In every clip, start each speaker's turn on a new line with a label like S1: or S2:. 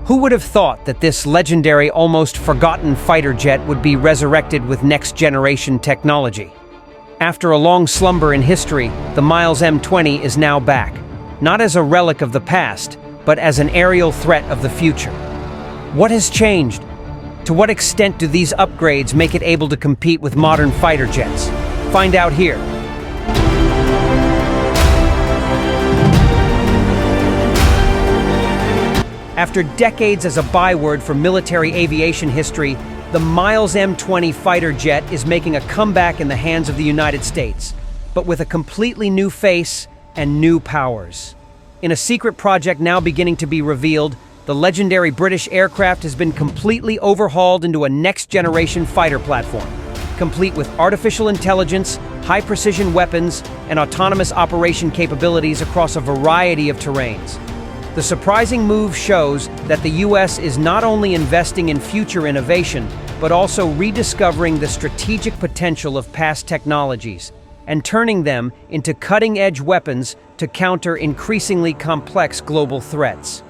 S1: Who would have thought that this legendary, almost forgotten fighter jet would be resurrected with next-generation technology? After a long slumber in history, the Miles M20 is now back, not as a relic of the past, but as an aerial threat of the future. What has changed? To what extent do these upgrades make it able to compete with modern fighter jets? Find out here. After decades as a byword for military aviation history, the Miles M20 fighter jet is making a comeback in the hands of the United States, but with a completely new face and new powers. In a secret project now beginning to be revealed, the legendary British aircraft has been completely overhauled into a next-generation fighter platform, complete with artificial intelligence, high-precision weapons, and autonomous operation capabilities across a variety of terrains. The surprising move shows that the U.S. is not only investing in future innovation, but also rediscovering the strategic potential of past technologies and turning them into cutting-edge weapons to counter increasingly complex global threats.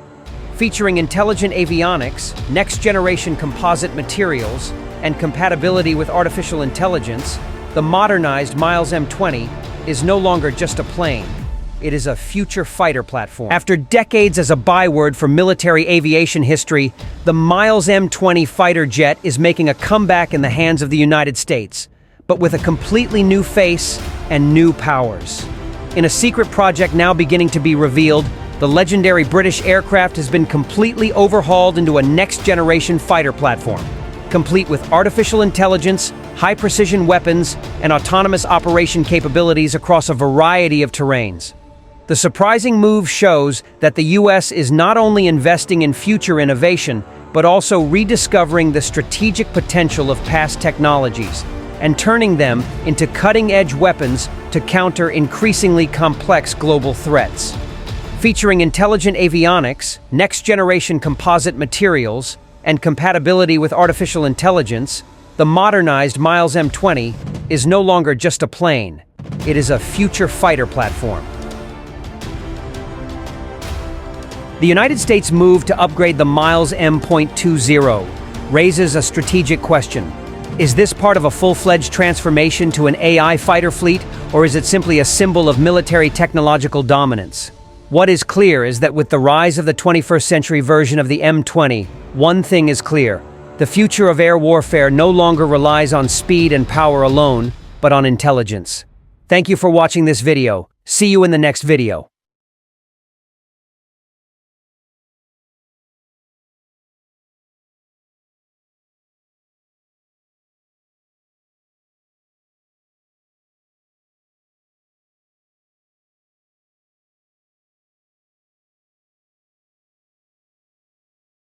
S1: Featuring intelligent avionics, next-generation composite materials, and compatibility with artificial intelligence, the modernized Miles M20 is no longer just a plane. It is a future fighter platform. After decades as a byword for military aviation history, the Miles M20 fighter jet is making a comeback in the hands of the United States, but with a completely new face and new powers. In a secret project now beginning to be revealed, the legendary British aircraft has been completely overhauled into a next-generation fighter platform, complete with artificial intelligence, high-precision weapons, and autonomous operation capabilities across a variety of terrains. The surprising move shows that the U.S. is not only investing in future innovation, but also rediscovering the strategic potential of past technologies and turning them into cutting-edge weapons to counter increasingly complex global threats. Featuring intelligent avionics, next-generation composite materials, and compatibility with artificial intelligence, the modernized Miles M20 is no longer just a plane. It is a future fighter platform. The United States' move to upgrade the Miles M.20 raises a strategic question. Is this part of a full-fledged transformation to an AI fighter fleet, or is it simply a symbol of military technological dominance? What is clear is that with the rise of the 21st century version of the M20, one thing is clear. The future of air warfare no longer relies on speed and power alone, but on intelligence. Thank you for watching this video. See you in the next video.